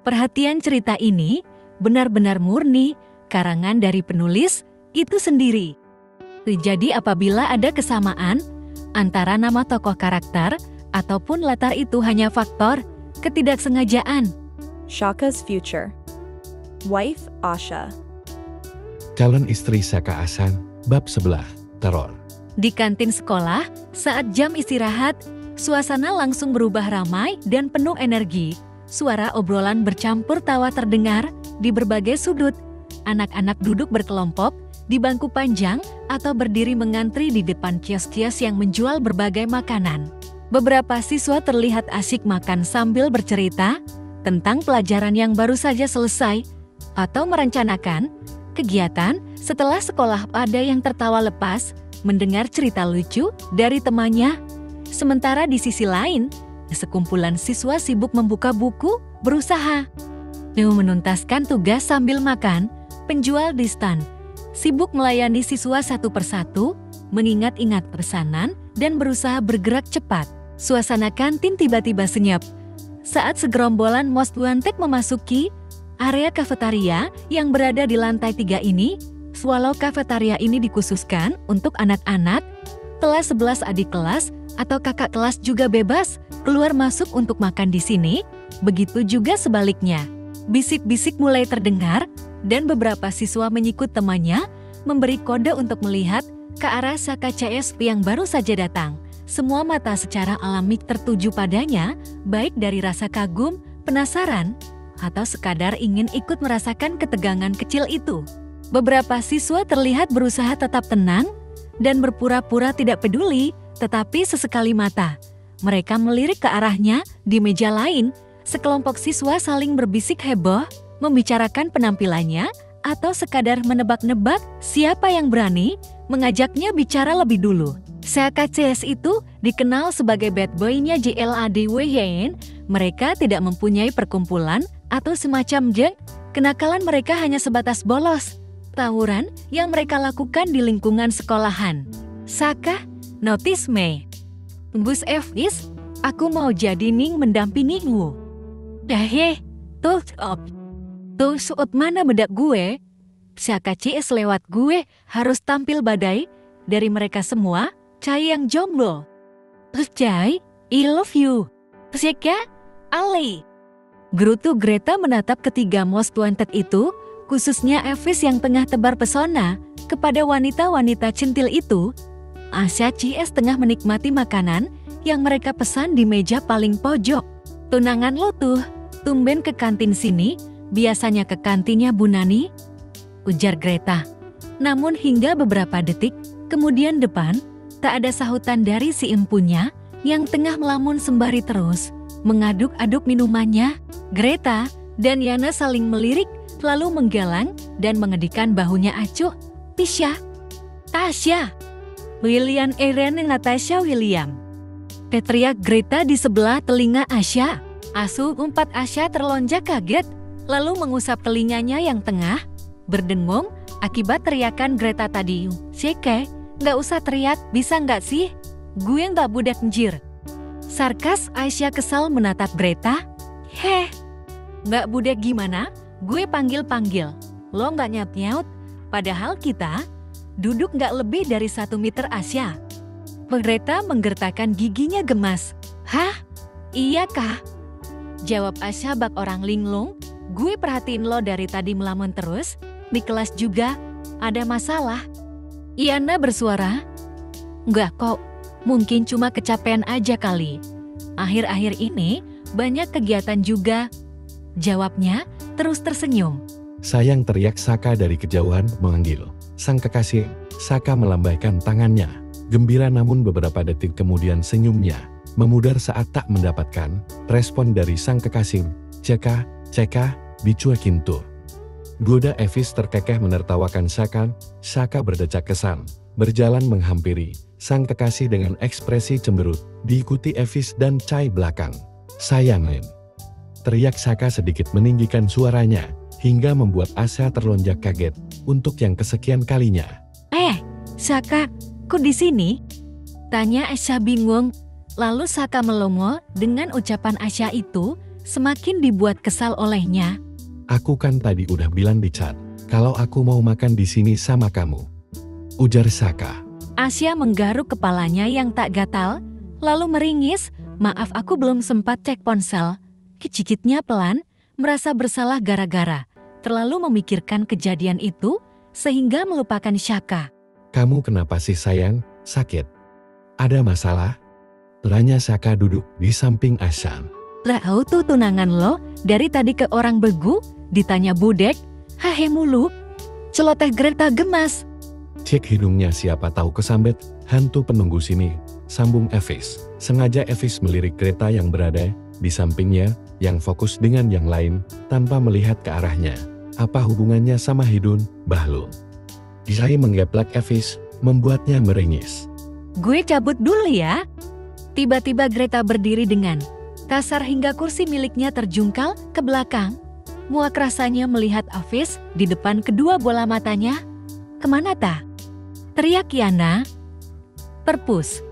Perhatian cerita ini benar-benar murni karangan dari penulis itu sendiri. Jadi apabila ada kesamaan antara nama tokoh karakter ataupun latar itu hanya faktor ketidaksengajaan. Shaka's future. Wife Asha. Calon istri Saka Hasan, bab 11, teror. Di kantin sekolah, saat jam istirahat, suasana langsung berubah ramai dan penuh energi. Suara obrolan bercampur tawa terdengar di berbagai sudut. Anak-anak duduk berkelompok di bangku panjang atau berdiri mengantri di depan kios-kios yang menjual berbagai makanan. Beberapa siswa terlihat asyik makan sambil bercerita tentang pelajaran yang baru saja selesai atau merencanakan kegiatan setelah sekolah. Ada yang tertawa lepas mendengar cerita lucu dari temannya. Sementara di sisi lain, sekumpulan siswa sibuk membuka buku, berusaha menuntaskan tugas sambil makan. Penjual di stan sibuk melayani siswa satu persatu, mengingat-ingat pesanan dan berusaha bergerak cepat. Suasana kantin tiba-tiba senyap saat segerombolan most wanted memasuki area kafetaria yang berada di lantai 3 ini. Walau kafetaria ini dikhususkan untuk anak-anak, kelas 11 adik kelas atau kakak kelas juga bebas keluar masuk untuk makan di sini, begitu juga sebaliknya. Bisik-bisik mulai terdengar dan beberapa siswa menyikut temannya memberi kode untuk melihat ke arah Saka CSP yang baru saja datang. Semua mata secara alami tertuju padanya, baik dari rasa kagum, penasaran, atau sekadar ingin ikut merasakan ketegangan kecil itu. Beberapa siswa terlihat berusaha tetap tenang dan berpura-pura tidak peduli, tetapi sesekali mata mereka melirik ke arahnya. Di meja lain, sekelompok siswa saling berbisik heboh, membicarakan penampilannya, atau sekadar menebak-nebak siapa yang berani mengajaknya bicara lebih dulu. Saka CS itu dikenal sebagai bad boy-nya JLADWYN. Mereka tidak mempunyai perkumpulan atau semacam geng. Kenakalan mereka hanya sebatas bolos, tawuran yang mereka lakukan di lingkungan sekolahan. Saka, notice me. Bus Evis, aku mau jadi ning mendampingimu. Tuh up. Tuh suut mana bedak gue? Saka CS lewat gue harus tampil badai dari mereka semua. Cai yang jomblo. Terus Cai, I love you. Seka, Ali. Gerutu Greta menatap ketiga most wanted itu, khususnya Evis yang tengah tebar pesona kepada wanita-wanita centil itu. Asya CS tengah menikmati makanan yang mereka pesan di meja paling pojok. Tunangan lo tuh, tumben ke kantin sini, biasanya ke kantinnya Bu Nani, ujar Greta. Namun hingga beberapa detik kemudian depan, tak ada sahutan dari si empunya yang tengah melamun sembari terus mengaduk-aduk minumannya. Greta dan Yana saling melirik, lalu menggalang dan mengedikan bahunya acuh. Tisha, Tasya, William Eren Natasha William. Teriak Greta di sebelah telinga Asya. Asuh umpat Asya terlonjak kaget, lalu mengusap telinganya yang tengah berdengung akibat teriakan Greta tadi. Seke, nggak usah teriak, bisa nggak sih? Gue nggak budak njir. Sarkas Aisyah kesal menatap Greta. Heh, nggak budak gimana? Gue panggil-panggil, lo nggak nyaut-nyaut. Padahal kita duduk nggak lebih dari 1 meter. Asya. Greta menggertakkan giginya gemas. Hah? Iya kah? Jawab Asya bak orang linglung. Gue perhatiin lo dari tadi melamun terus. Di kelas juga ada masalah. Yana bersuara. Enggak kok, mungkin cuma kecapean aja kali. Akhir-akhir ini banyak kegiatan juga. Jawabnya terus tersenyum. Sayang, teriak Saka dari kejauhan memanggil sang kekasih. Saka melambaikan tangannya. Gembira, namun beberapa detik kemudian senyumnya memudar saat tak mendapatkan respon dari sang kekasih. Ceka, dicuekin tuh. Goda Evis terkekeh menertawakan Saka. Saka berdecak kesan, berjalan menghampiri sang kekasih dengan ekspresi cemberut, diikuti Evis dan Cai belakang. Sayangin, teriak Saka sedikit meninggikan suaranya, hingga membuat Asya terlonjak kaget untuk yang kesekian kalinya. Saka, kok di sini? Tanya Asya bingung. Lalu Saka melongo dengan ucapan Asya itu semakin dibuat kesal olehnya. Aku kan tadi udah bilang di chat, kalau aku mau makan di sini sama kamu. Ujar Saka. Asya menggaruk kepalanya yang tak gatal, lalu meringis, maaf aku belum sempat cek ponsel. Kicikitnya pelan, merasa bersalah gara-gara terlalu memikirkan kejadian itu, sehingga melupakan Saka. Kamu kenapa sih sayang, sakit? Ada masalah? Tanya Saka duduk di samping Asya. Lah tuh tunangan lo, dari tadi ke orang begu, ditanya budek, hahe mulu. Celoteh Greta gemas. Cek hidungnya siapa tahu kesambet, hantu penunggu sini, sambung Evis. Sengaja Evis melirik Greta yang berada di sampingnya, yang fokus dengan yang lain, tanpa melihat ke arahnya. Apa hubungannya sama Hidun, Bahlul? Disai menggeplak Evis, membuatnya meringis. Gue cabut dulu ya. Tiba-tiba Greta berdiri dengan kasar hingga kursi miliknya terjungkal ke belakang. Muak rasanya melihat Evis di depan kedua bola matanya. Kemana ta? Teriak Yana. Perpus.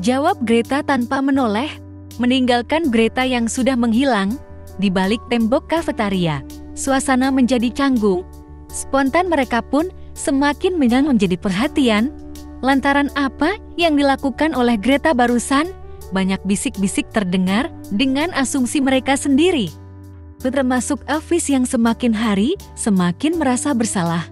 Jawab Greta tanpa menoleh, meninggalkan Greta yang sudah menghilang di balik tembok kafetaria. Suasana menjadi canggung. Spontan mereka pun semakin menjadi perhatian. Lantaran apa yang dilakukan oleh Greta barusan? Banyak bisik-bisik terdengar dengan asumsi mereka sendiri. Termasuk Evis yang semakin hari semakin merasa bersalah.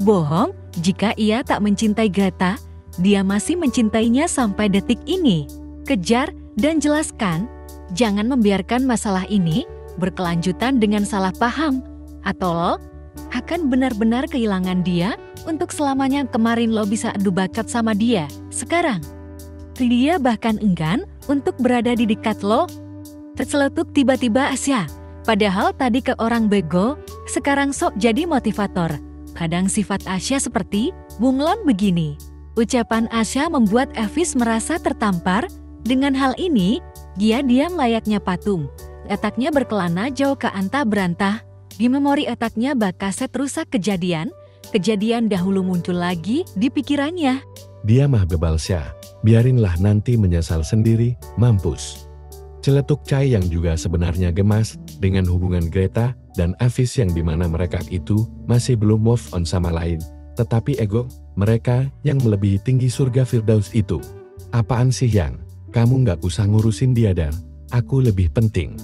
Bohong jika ia tak mencintai Greta, dia masih mencintainya sampai detik ini. Kejar dan jelaskan, jangan membiarkan masalah ini berkelanjutan dengan salah paham, atau lo akan benar-benar kehilangan dia untuk selamanya. Kemarin lo bisa adu bakat sama dia, sekarang dia bahkan enggan untuk berada di dekat lo. Terceletuk tiba-tiba Asya. Padahal tadi ke orang bego, sekarang sok jadi motivator. Kadang sifat Asya seperti bunglon begini. Ucapan Asya membuat Evis merasa tertampar. Dengan hal ini, dia diam layaknya patung. Otaknya berkelana jauh ke antah berantah. Di memori otaknya bakaset rusak kejadian dahulu muncul lagi di pikirannya. Dia mah bebal Sya, biarinlah nanti menyesal sendiri, mampus. Celetuk Cai yang juga sebenarnya gemas dengan hubungan Greta dan Evis yang dimana mereka itu masih belum move on sama lain. Tetapi ego mereka yang melebihi tinggi surga Firdaus itu. Apaan sih yang, kamu nggak usah ngurusin dia dan aku lebih penting.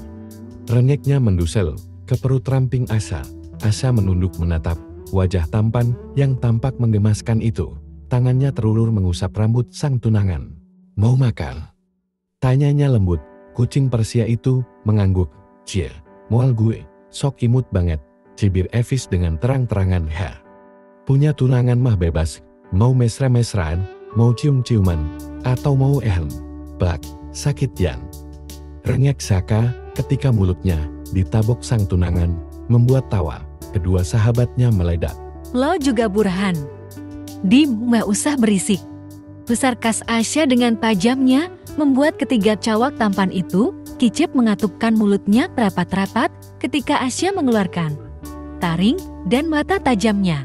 Renyeknya mendusel ke perut ramping Asya. Asya menunduk menatap wajah tampan yang tampak menggemaskan itu. Tangannya terulur mengusap rambut sang tunangan. Mau makan? Tanyanya lembut. Kucing Persia itu mengangguk. Cie, mual gue, sok imut banget. Cibir Evis dengan terang-terangan. Punya tunangan mah bebas. Mau mesra-mesraan, mau cium-ciuman, atau mau Plak, sakit yan. Renyek Saka ketika mulutnya ditabok sang tunangan, membuat tawa. Kedua sahabatnya meledak. Lo juga Burhan. Dim, gak usah berisik. Sarkas Asya dengan tajamnya membuat ketiga cawak tampan itu kicip mengatupkan mulutnya rapat-rapat ketika Asya mengeluarkan taring dan mata tajamnya.